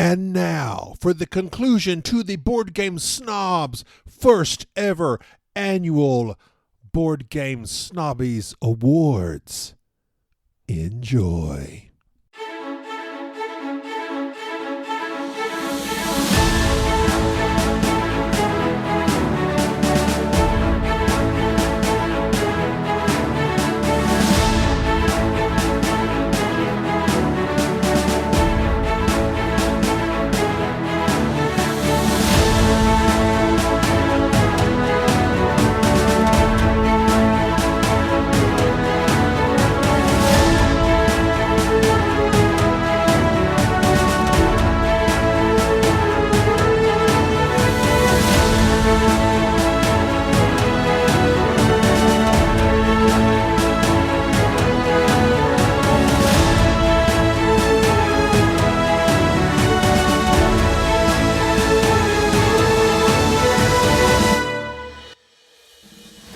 And now, for the conclusion to the Board Game Snobs' first ever annual Board Game Snobbies Awards. Enjoy.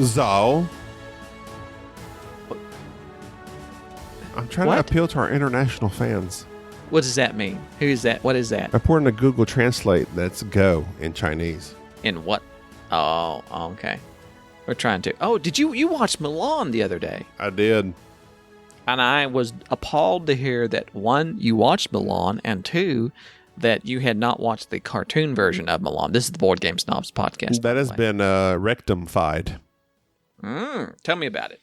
So, I'm trying to appeal to our international fans. What does that mean? Who is that? What is that? According to Google Translate, that's go in Chinese. In what? Oh, okay. We're trying to. Oh, did you watch Milan the other day? I did. And I was appalled to hear that, one, you watched Milan, and two, that you had not watched the cartoon version of Milan. This is the Board Game Snobs podcast. That has been rectified. Tell me about it.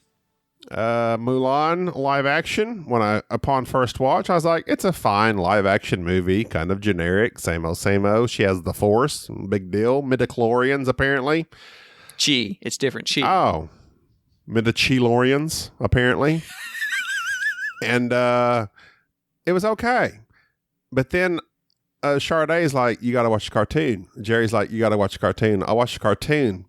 Mulan live action. Upon first watch, I was like, it's a fine live action movie, kind of generic, same old, same old. She has the Force, big deal. Midichlorians, apparently. Chi, it's different. Chi. Oh, midichlorians, apparently. And it was okay, but then Shardae's like, you got to watch the cartoon. Jerry's like, you got to watch the cartoon. I watched the cartoon.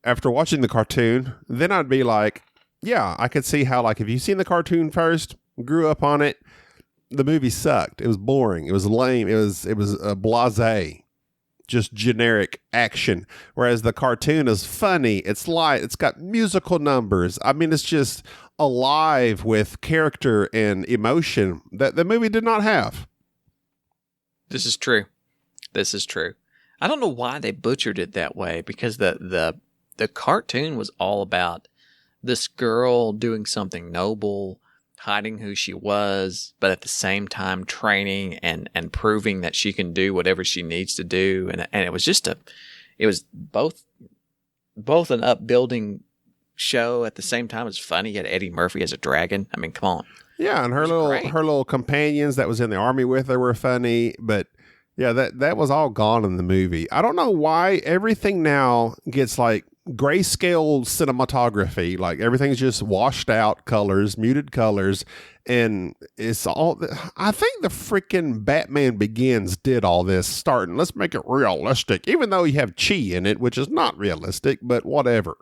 After watching the cartoon, then I'd be like, yeah, I could see how, like, if you've seen the cartoon first, grew up on it, the movie sucked. It was boring. It was lame. It was blasé, just generic action. Whereas the cartoon is funny. It's light. It's got musical numbers. I mean, it's just alive with character and emotion that the movie did not have. This is true. I don't know why they butchered it that way, because the cartoon was all about this girl doing something noble, hiding who she was, but at the same time training and proving that she can do whatever she needs to do. And it was just it was both an upbuilding show at the same time as funny. You had Eddie Murphy as a dragon. I mean, come on. Yeah, and her little companions that was in the army with her were funny, but yeah, that was all gone in the movie. I don't know why everything now gets like grayscale cinematography, like everything's just washed out colors, muted colors, and it's all. I think the freaking Batman Begins did all this, starting, let's make it realistic, even though you have chi in it, which is not realistic, but whatever.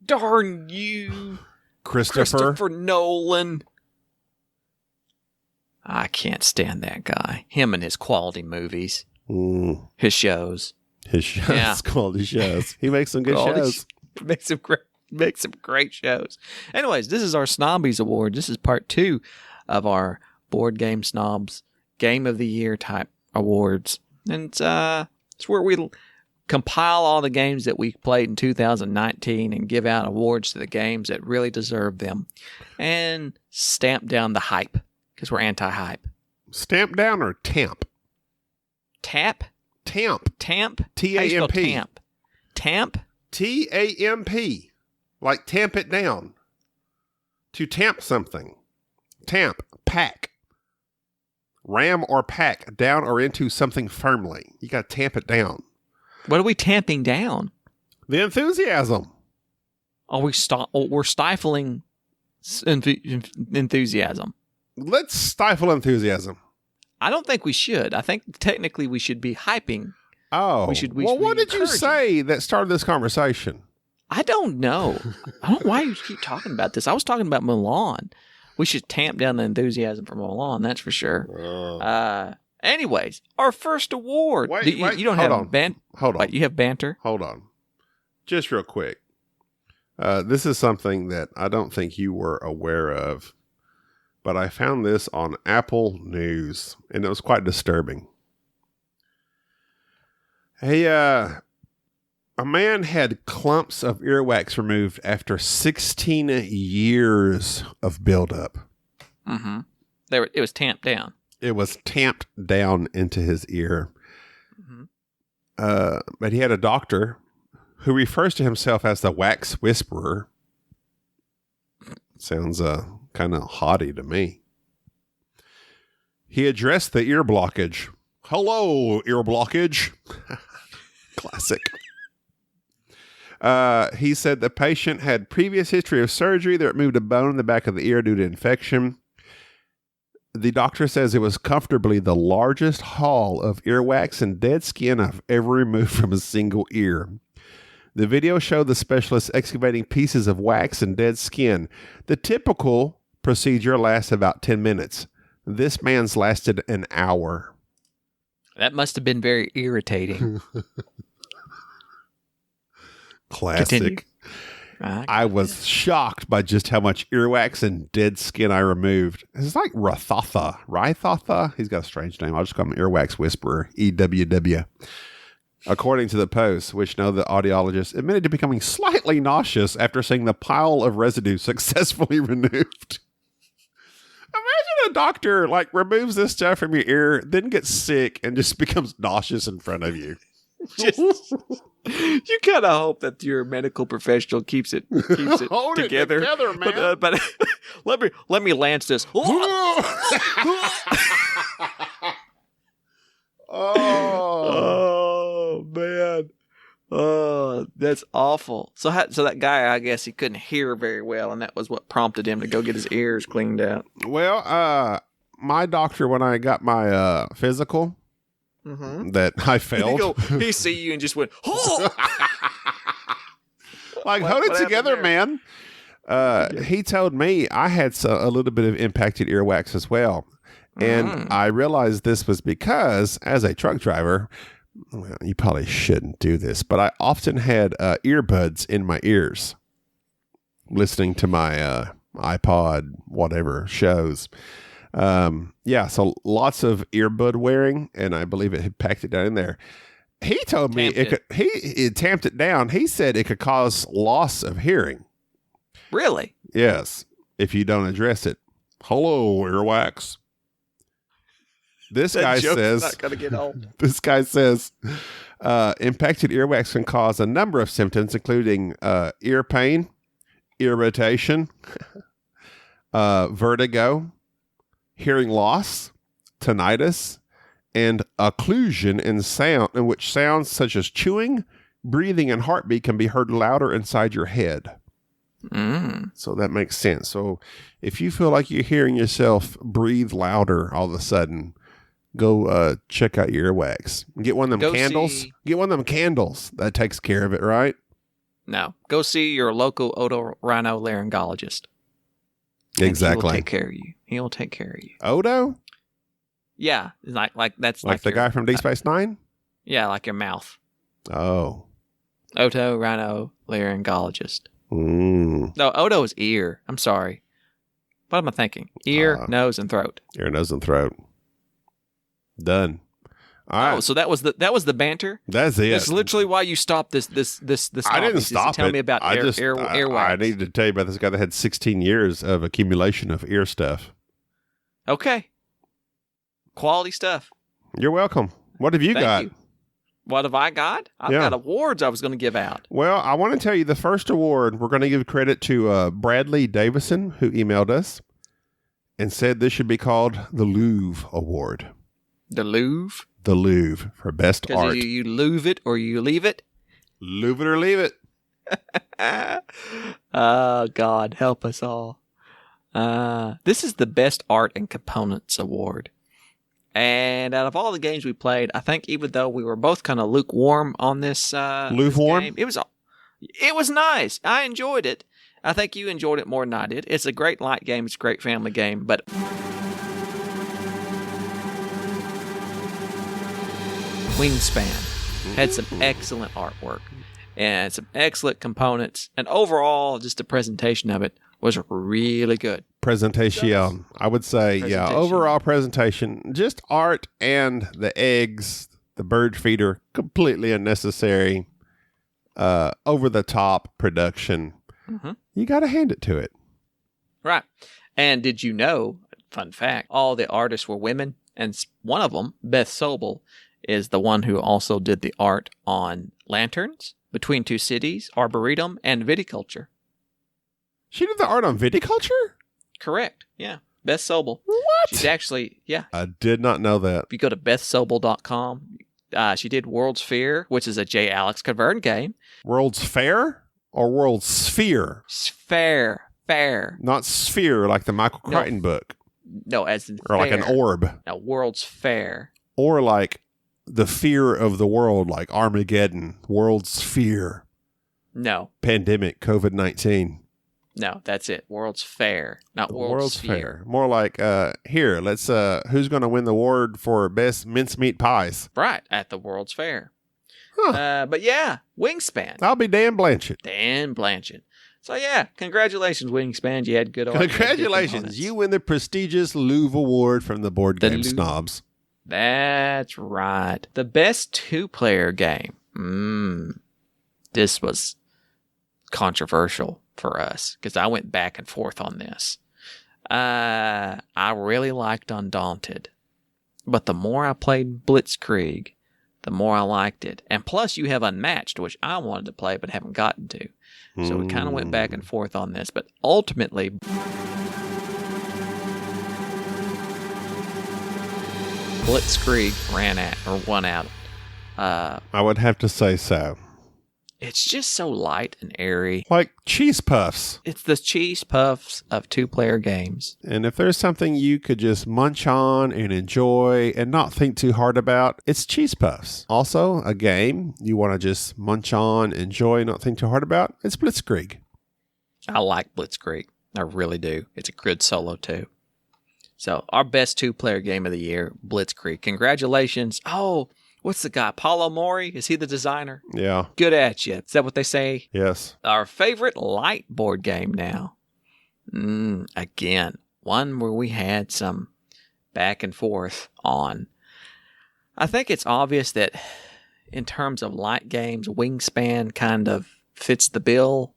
Darn you, Christopher Nolan. I can't stand that guy. Him and his quality movies. His shows. Yeah. Quality shows. He makes some good shows. Makes some great shows. Anyways, this is our Snobbies Award. This is part 2 of our Board Game Snobs Game of the Year type awards. And it's where we compile all the games that we played in 2019 and give out awards to the games that really deserve them. And stamp down the hype, because we're anti-hype. Stamp down or tamp? Tap? Tamp. Tamp? T-A-M-P. Tamp? Tamp? T-A-M-P. Like tamp it down. To tamp something. Tamp. Pack. Ram or pack down or into something firmly. You got to tamp it down. What are we tamping down? The enthusiasm. Are we we're stifling enthusiasm. Let's stifle enthusiasm. I don't think we should. I think technically we should be hyping. Oh. What did you say that started this conversation? I don't know. I don't know why you keep talking about this. I was talking about Milan. We should tamp down the enthusiasm for Milan, that's for sure. Anyways, our first award. Wait, you don't have banter. Hold on. Wait, you have banter? Hold on. Just real quick. This is something that I don't think you were aware of, but I found this on Apple News, and it was quite disturbing. Hey, a man had clumps of earwax removed after 16 years of buildup. Mm-hmm. It was tamped down. It was tamped down into his ear. Mm-hmm. But he had a doctor who refers to himself as the wax whisperer. Sounds kind of haughty to me. He addressed the ear blockage. Hello, ear blockage. Classic. He said the patient had previous history of surgery that removed a bone in the back of the ear due to infection. The doctor says it was comfortably the largest haul of earwax and dead skin I've ever removed from a single ear. The video showed the specialist excavating pieces of wax and dead skin. The typical procedure lasts about 10 minutes. This man's lasted an hour. That must have been very irritating. Classic. I was shocked by just how much earwax and dead skin I removed. It's like Rythotha. He's got a strange name. I'll just call him Earwax Whisperer, EWW. According to the Post, which know the audiologist admitted to becoming slightly nauseous after seeing the pile of residue successfully removed. Imagine a doctor removes this stuff from your ear, then gets sick and just becomes nauseous in front of you. You kind of hope that your medical professional keeps it Hold together. It together, man. But let me lance this. Oh man. Oh, that's awful. So that guy, I guess he couldn't hear very well, and that was what prompted him to go get his ears cleaned out. Well, my doctor, when I got my physical, that I failed. He see you and just went, oh! Hold it together, man. He told me I had a little bit of impacted earwax as well. And I realized this was because, as a truck driver, well, you probably shouldn't do this, but I often had earbuds in my ears listening to my iPod, whatever, shows. So lots of earbud wearing, and I believe it had packed it down in there. He told me he tamped it down. He said it could cause loss of hearing. Really? Yes, if you don't address it. Hello, earwax. This guy says, not gonna get old. This guy says, impacted earwax can cause a number of symptoms, including ear pain, irritation, vertigo, hearing loss, tinnitus, and occlusion in which sounds such as chewing, breathing, and heartbeat can be heard louder inside your head. So that makes sense. So if you feel like you're hearing yourself breathe louder all of a sudden, go check out your earwax. Get one of them candles. Get one of them candles. That takes care of it, right? No. Go see your local otorhinolaryngologist. Exactly. He will take care of you. He will take care of you. Odo? Yeah. That's like the guy from Deep Space Nine? Yeah, like your mouth. Oh. Otorhinolaryngologist. No, Odo is ear. I'm sorry. What am I thinking? Ear, nose, and throat. Ear, nose, and throat. Done. All right. Oh, so that was the banter. That's it. That's literally why you stopped this. I didn't stop it. Tell me about earwax. I needed to tell you about this guy that had 16 years of accumulation of ear stuff. Okay. Quality stuff. You're welcome. What have you got? You. What have I got? I've got awards I was going to give out. Well, I want to tell you the first award. We're going to give credit to Bradley Davison, who emailed us and said this should be called the Louvre Award. The Louvre? The Louvre for best art. You Louvre it or you leave it? Louvre it or leave it. Oh, God, help us all. This is the Best Art and Components Award. And out of all the games we played, I think even though we were both kind of lukewarm on this, lukewarm? Game, it was nice. I enjoyed it. I think you enjoyed it more than I did. It's a great light game. It's a great family game. But Wingspan had some excellent artwork and some excellent components. And overall, just the presentation of it was really good. Presentation. I would say, overall presentation. Just art and the eggs the bird feeder, completely unnecessary, over the top production. Mm-hmm. You got to hand it to it. Right. And did you know, fun fact, all the artists were women, and one of them, Beth Sobel, is the one who also did the art on Lanterns, Between Two Cities, Arboretum, and Viticulture. She did the art on viticulture? Correct. Yeah. Beth Sobel. What? She's actually, yeah. I did not know that. If you go to bethsobel.com, she did World's Fair, which is a J. Alex Cavern game. World's Fair or World's Sphere? Fair. Not Sphere, like the Michael Crichton book. No, as in Or fair. like an orb. No, World's Fair. Or like the fear of the world, like Armageddon, World's Fear. No. Pandemic, COVID-19. No, that's it. World's Fair, not World's Fair. Fair. More like, here, let's, who's going to win the award for best mincemeat pies? Right, at the World's Fair. Huh. But yeah, Wingspan. I'll be Dan Blanchett. Dan Blanchett. So yeah, congratulations, Wingspan. You had good art. Congratulations. You win the prestigious Louvre Award from the Board Game Louvre. Snobs. That's right. The best two-player game. This was controversial for us because I went back and forth on this. I really liked Undaunted, but the more I played Blitzkrieg, the more I liked it. And plus, you have Unmatched, which I wanted to play but haven't gotten to. So we kind of went back and forth on this, but ultimately, Blitzkrieg won out. I would have to say so. It's just so light and airy. Like cheese puffs. It's the cheese puffs of two-player games. And if there's something you could just munch on and enjoy and not think too hard about, it's cheese puffs. Also, a game you want to just munch on, enjoy, not think too hard about, it's Blitzkrieg. I like Blitzkrieg. I really do. It's a good solo, too. So, our best two-player game of the year, Blitzkrieg. Congratulations. Oh, what's the guy? Paulo Mori? Is he the designer? Yeah. Good at you. Is that what they say? Yes. Our favorite light board game now. Again, one where we had some back and forth on. I think it's obvious that in terms of light games, Wingspan kind of fits the bill.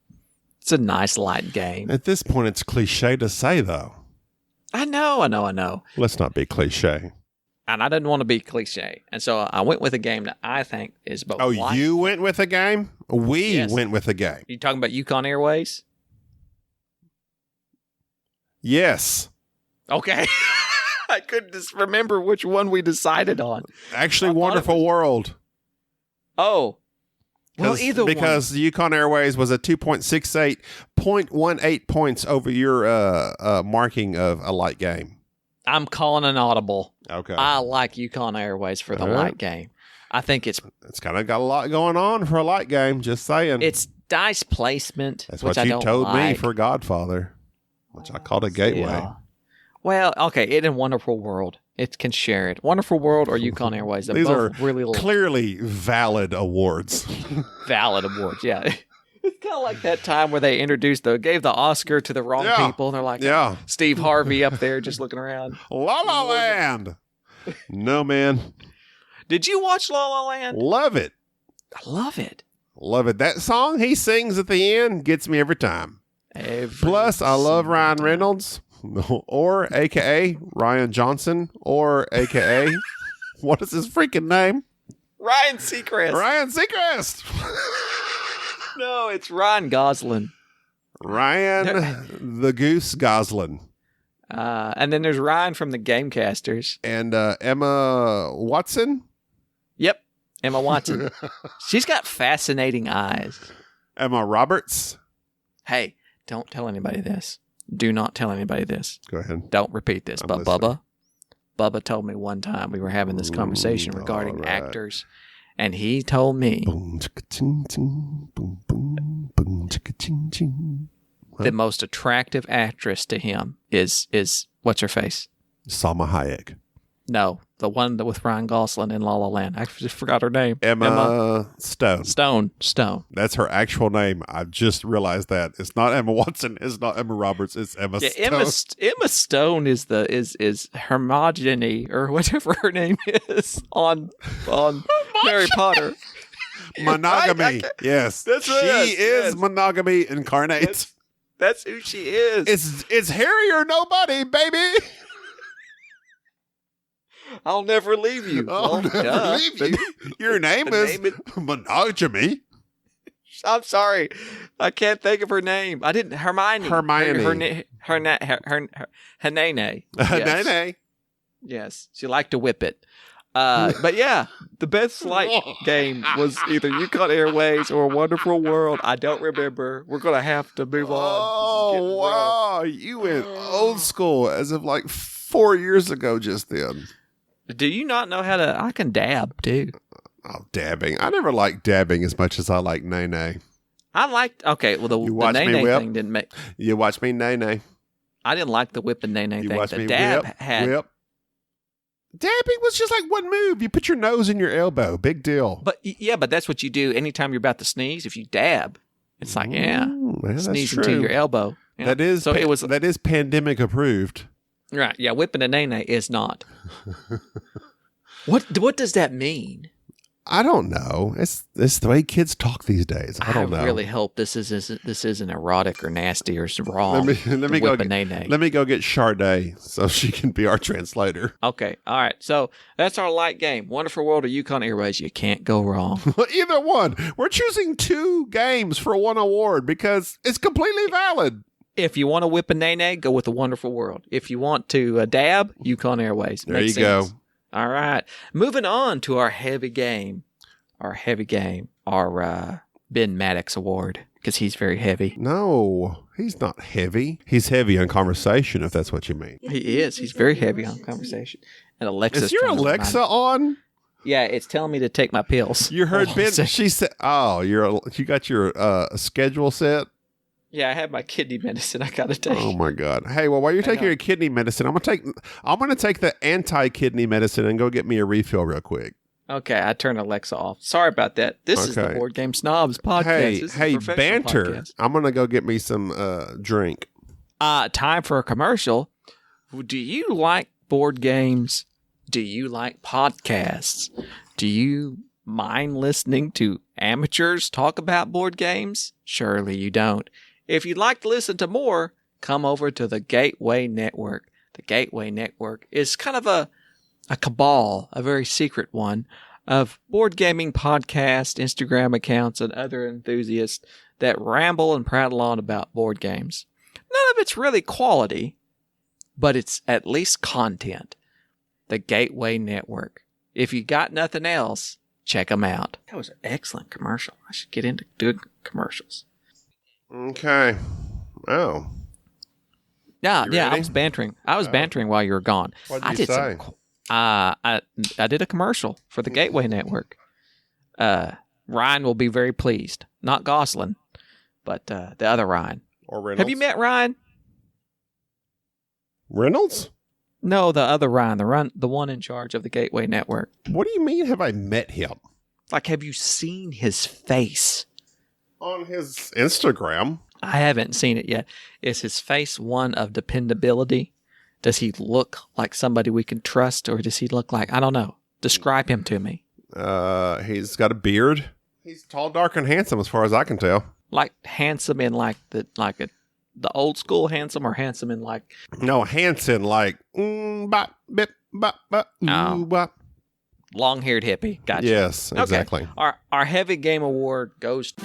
It's a nice light game. At this point, it's cliche to say, though. I know. Let's not be cliche. And I didn't want to be cliche. And so I went with a game that I think is both light. You went with a game? We went with a game. You talking about Yukon Airways? Yes. Okay. I couldn't just remember which one we decided on. Actually, Wonderful World. Oh. Well, either one. Because Yukon Airways was a 2.68, 0.18 points over your marking of a light game. I'm calling an audible. Okay. I like Yukon Airways for the light game. I think it's kind of got a lot going on for a light game, just saying. It's dice placement. That's which what you I don't told like. me for Godfather, which I called a gateway. Yeah. Well, okay, it in Wonderful World. It can share it. Wonderful World or Yukon Airways. They're These both are really clearly valid awards. valid awards, yeah. It's kind of like that time where they gave the Oscar to the wrong people. And they're like, Steve Harvey up there just looking around. La La Land. No, man. Did you watch La La Land? Love it. I love it. Love it. That song he sings at the end gets me every time. Plus, I love Ryan Reynolds, or a.k.a. Ryan Johnson, or a.k.a. what is his freaking name? Ryan Seacrest. Ryan Seacrest. No, it's Ryan Gosling. Ryan the Goose Gosling. And then there's Ryan from the Gamecasters. And Emma Watson? Yep, Emma Watson. She's got fascinating eyes. Emma Roberts? Hey, don't tell anybody this. Do not tell anybody this. Go ahead. Don't repeat this. But listening. Bubba told me one time we were having this conversation regarding actors, and he told me the most attractive actress to him is what's her face? Salma Hayek. No, the one that with Ryan Gosling in La La Land. I just forgot her name. Emma Stone. Stone. That's her actual name. I just realized that. It's not Emma Watson. It's not Emma Roberts. It's Emma Stone. Emma Stone is Hermione or whatever her name is on Harry Potter. Monogamy. Yes. That's what she is monogamy incarnate. That's who she is. It's Harry or nobody, baby. I'll never leave you. I'll never leave you. Your name is monogamy. I'm sorry. I can't think of her name. I didn't. Hermione. Her Hanene. Hanene. Yes. She liked to whip it. But yeah, the best flight game was either Yukon Airways or Wonderful World. I don't remember. We're going to have to move on. Oh, wow. You went old school as of like 4 years ago just then. Do you not know how to? I can dab too. Oh, dabbing. I never liked dabbing as much as I like nay-nay. I liked, okay, well, the nay-nay thing didn't make. You watch me nay-nay. I didn't like the whip and nay-nay thing. Watch the me dab whip, had. whip. Dabbing was just like one move. You put your nose in your elbow. Big deal. But that's what you do anytime you're about to sneeze. If you dab, it's like, sneeze into your elbow. Yeah. That is pandemic approved. Right. Yeah. Whipping a nay-nay is not. What does that mean? I don't know. It's the way kids talk these days. I don't know. I really hope this isn't erotic or nasty or wrong. Let me go get Sade so she can be our translator. Okay. All right. So that's our light game. Wonderful World or Yukon Airways. You can't go wrong. Either one. We're choosing 2 games for 1 award because it's completely valid. If you want to whip a nay-nay, go with the Wonderful World. If you want to dab, Yukon Airways. There you go. All right. Moving on to our heavy game. Our Ben Maddox Award, because he's very heavy. No, he's not heavy. He's heavy on conversation, if that's what you mean. He is. He's very heavy on conversation. And Alexa's Is your Alexa on? Yeah, it's telling me to take my pills. You heard Ben. She said, "Oh, you got your schedule set." Yeah, I have my kidney medicine I gotta take. Oh my God! Hey, well, while you're taking your kidney medicine, I'm gonna take the anti-kidney medicine and go get me a refill real quick. Okay, I turned Alexa off. Sorry about that. This is the Board Game Snobs podcast. Hey, banter! Podcast. I'm gonna go get me some drink. Time for a commercial. Do you like board games? Do you like podcasts? Do you mind listening to amateurs talk about board games? Surely you don't. If you'd like to listen to more, come over to the Gateway Network. The Gateway Network is kind of a cabal, a very secret one, of board gaming podcasts, Instagram accounts, and other enthusiasts that ramble and prattle on about board games. None of it's really quality, but it's at least content. The Gateway Network. If you got nothing else, check them out. That was an excellent commercial. I should get into doing commercials. Okay. Oh. Yeah, I was bantering. Bantering while you were gone. What did you say? I did a commercial for the Gateway Network. Ryan will be very pleased. Not Gosling, but the other Ryan. Or Reynolds. Have you met Ryan? Reynolds? No, the other Ryan, the one in charge of the Gateway Network. What do you mean, have I met him? Like, have you seen his face? On his Instagram. I haven't seen it yet. Is his face one of dependability? Does he look like somebody we can trust, or does he look like, I don't know. Describe him to me. He's got a beard. He's tall, dark, and handsome as far as I can tell. Like handsome in the old school handsome, or handsome in like... No, handsome like... bop, bip, bop, bop, bop. Long-haired hippie. Gotcha. Yes, exactly. Okay. Our heavy game award goes to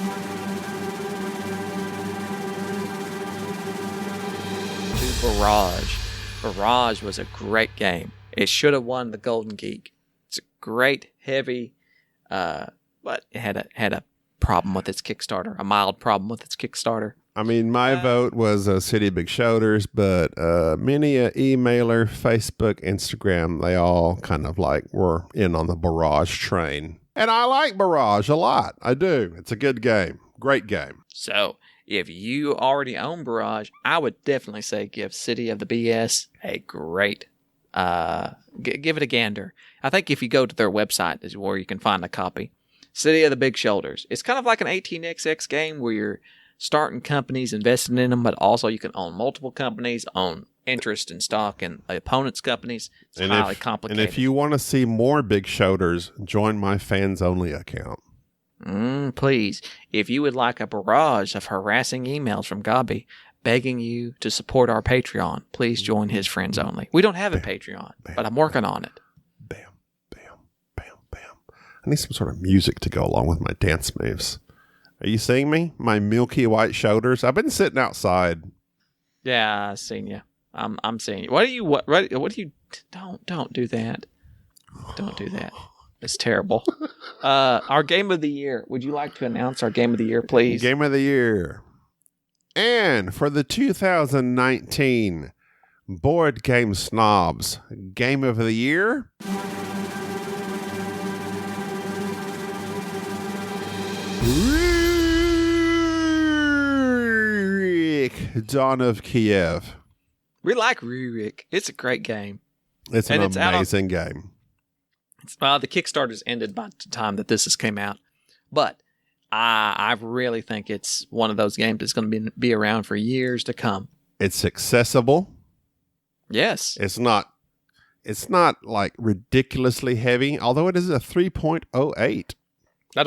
Barrage. Barrage was a great game. It should have won the Golden Geek. It's a great, heavy, but it had a problem with its Kickstarter, a mild problem with its Kickstarter. I mean, my vote was City Big Shoulders, but many emailer, Facebook, Instagram, they all kind of like were in on the Barrage train. And I like Barrage a lot. I do. It's a good game. Great game. So if you already own Barrage, I would definitely say give City of the BS a great give it a gander. I think if you go to their website is where you can find a copy. City of the Big Shoulders. It's kind of like an 18xx game where you're starting companies, investing in them, but also you can own multiple companies, own interest in stock in opponents' companies. It's highly complicated. And if you want to see more Big Shoulders, join my fans only account. Please, if you would like a barrage of harassing emails from Gabi begging you to support our Patreon, please join his friends only. We don't have a Patreon, but I'm working on it. Bam, bam, bam, bam. I need some sort of music to go along with my dance moves. Are you seeing me? My milky white shoulders. I've been sitting outside. Yeah, I've seen you. I'm seeing you. What do you? Don't do that. Don't do that. It's terrible. Our game of the year. Would you like to announce our game of the year, please? Game of the year. And for the 2019 Board Game Snobs Game of the Year, Dawn of Kiev. We like Rurik. It's a great game. It's an amazing game. The Kickstarter's ended by the time that this has came out. But I really think it's one of those games that's going to be around for years to come. It's accessible. Yes. It's not like ridiculously heavy, although it is a 3.08. I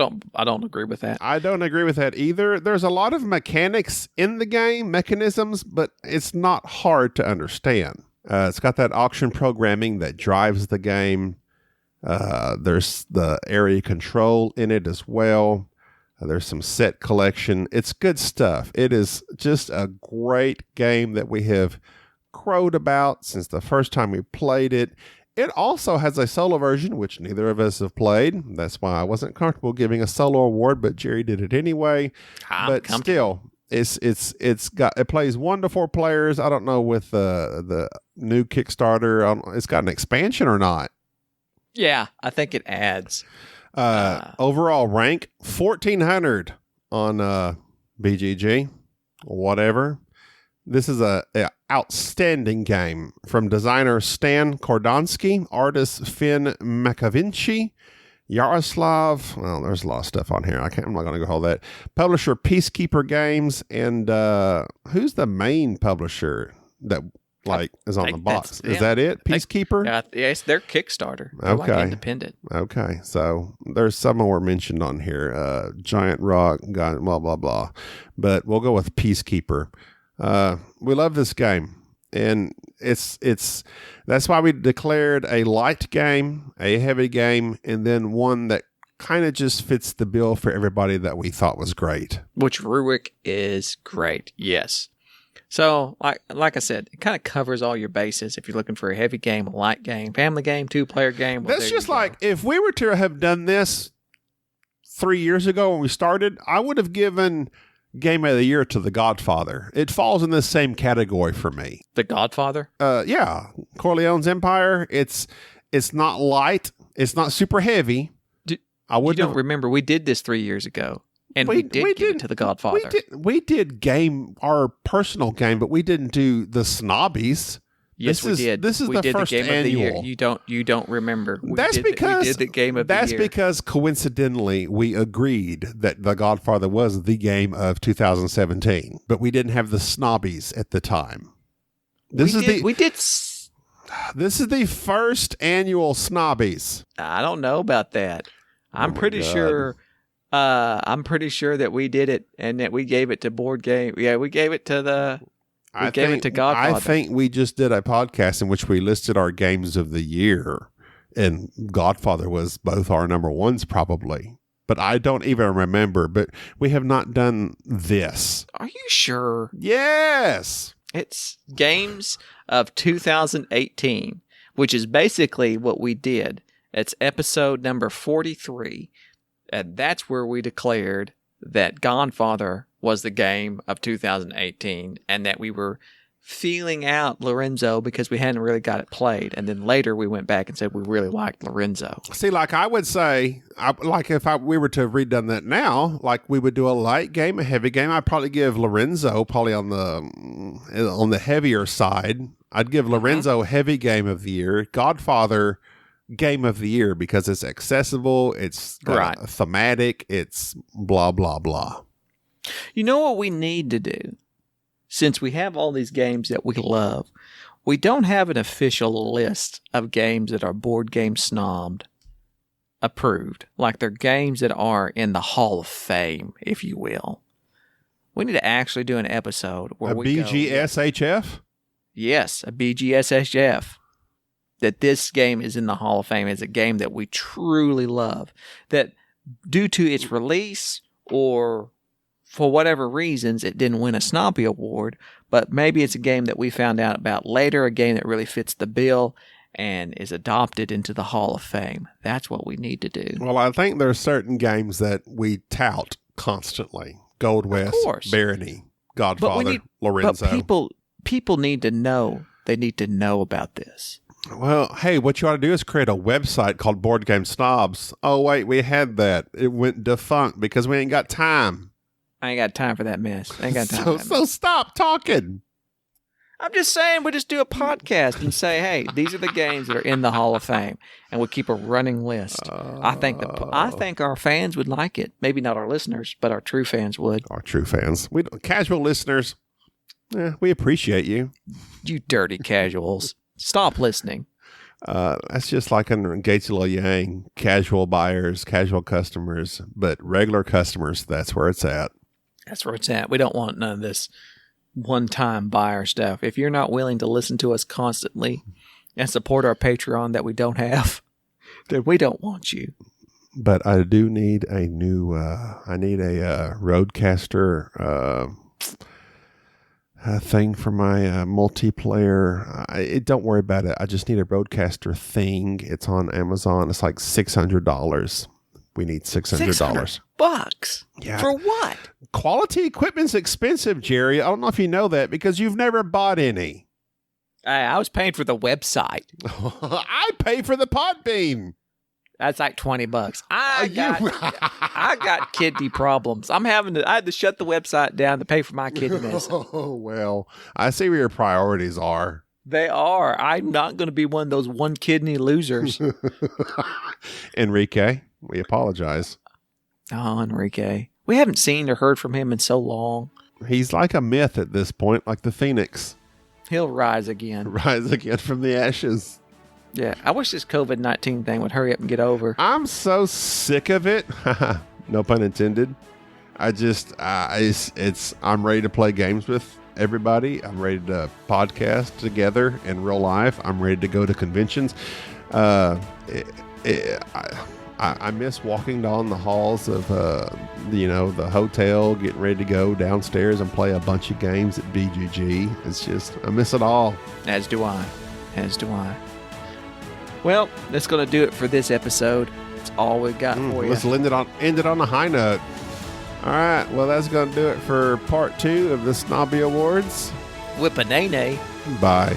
don't agree with that. I don't agree with that either. There's a lot of mechanics in the game, mechanisms, but it's not hard to understand. It's got that auction programming that drives the game. There's the area control in it as well. There's some set collection. It's good stuff. It is just a great game that we have crowed about since the first time we played it. It also has a solo version, which neither of us have played. That's why I wasn't comfortable giving a solo award, but Jerry did it anyway. Still, it plays 1 to 4 players. I don't know with the new Kickstarter, it's got an expansion or not. Yeah, I think it adds. Overall rank 1400 on BGG, whatever. This is a outstanding game from designer Stan Kordonsky, artist Finn Makavinci, Yaroslav. Well, there's a lot of stuff on here. I'm not going to go hold that. Publisher Peacekeeper Games, and who's the main publisher that is on the box? Is that it? Peacekeeper? Yeah, it's their Kickstarter. They're okay. Like independent. Okay, so there's some more mentioned on here. Giant Rock, blah blah blah. But we'll go with Peacekeeper. We love this game, and that's why we declared a light game, a heavy game, and then one that kind of just fits the bill for everybody that we thought was great. Which Rurik is great, yes. So, like I said, it kind of covers all your bases. If you're looking for a heavy game, a light game, family game, 2-player game. Well, that's just like, if we were to have done this 3 years ago when we started, I would have given Game of the Year to The Godfather. It falls in the same category for me. The Godfather? Yeah. Corleone's Empire. It's not light. It's not super heavy. You don't remember, we did this 3 years ago. And we did give it to The Godfather. We did our personal game, but we didn't do the Snobbies. Yes, we did. This is the first game annual. Of the year. You don't remember. We did the game of the year. That's because coincidentally we agreed that The Godfather was the game of 2017, but we didn't have the Snobbies at the time. This is the first annual Snobbies. I don't know about that. I'm pretty sure that we did it and that we gave it to Board Game. Yeah, we gave it to Godfather. I think we just did a podcast in which we listed our games of the year, and Godfather was both our number ones probably. But I don't even remember. But we have not done this. Are you sure? Yes. It's games of 2018, which is basically what we did. It's episode number 43. And that's where we declared that Godfather was the game of 2018 and that we were feeling out Lorenzo because we hadn't really got it played. And then later we went back and said we really liked Lorenzo. See, like I would say, we were to have redone that now, like we would do a light game, a heavy game. I'd probably give Lorenzo probably on the heavier side I'd give Lorenzo heavy game of the year, Godfather game of the year, because it's accessible, it's got a thematic, it's blah, blah, blah. You know what we need to do? Since we have all these games that we love, we don't have an official list of games that are Board Game Snob approved. Like they're games that are in the Hall of Fame, if you will. We need to actually do an episode where we BGSHF? Yes, a BGSHF. That this game is in the Hall of Fame. It's a game that we truly love. That due to its release or for whatever reasons, it didn't win a Snobby Award, but maybe it's a game that we found out about later, a game that really fits the bill and is adopted into the Hall of Fame. That's what we need to do. Well, I think there are certain games that we tout constantly. Gold West, Barony, Godfather, Lorenzo. But people need to know. They need to know about this. Well, hey, what you ought to do is create a website called Board Game Snobs. Oh, wait, we had that. It went defunct because we ain't got time. I ain't got time for that mess. I ain't got time for that mess. So stop talking. I'm just saying, we just do a podcast and say, hey, these are the games that are in the Hall of Fame, and we keep a running list. I think our fans would like it. Maybe not our listeners, but our true fans would. Our true fans. Casual listeners, we appreciate you. You dirty casuals. Stop listening. That's just like under Gates Yang, casual buyers, casual customers, but regular customers, that's where it's at. That's where it's at. We don't want none of this one-time buyer stuff. If you're not willing to listen to us constantly and support our Patreon that we don't have, then we don't want you. But I do need a new, I need a Roadcaster thing for my multiplayer. Don't worry about it. I just need a Roadcaster thing. It's on Amazon. It's like $600. We need $600. $600? Yeah. For what? Quality equipment's expensive, Jerry. I don't know if you know that because you've never bought any. I was paying for the website. I pay for the Podbean. That's like $20. I got kidney problems. I had to shut the website down to pay for my kidneys. Oh, well, I see where your priorities are. They are. I'm not going to be one of those one kidney losers. Enrique, we apologize. Oh, Enrique. We haven't seen or heard from him in so long. He's like a myth at this point, like the Phoenix. He'll rise again. Rise again from the ashes. Yeah, I wish this COVID-19 thing would hurry up and get over. I'm so sick of it. No pun intended. I just, I'm ready to play games with everybody. I'm ready to podcast together in real life. I'm ready to go to conventions. I miss walking down the halls of, the hotel, getting ready to go downstairs and play a bunch of games at BGG. It's just, I miss it all. As do I. Well, that's going to do it for this episode. That's all we've got for you. Let's end it on a high note. All right. Well, that's going to do it for part 2 of the Snobby Awards. Whip-a-nay-nay. Bye.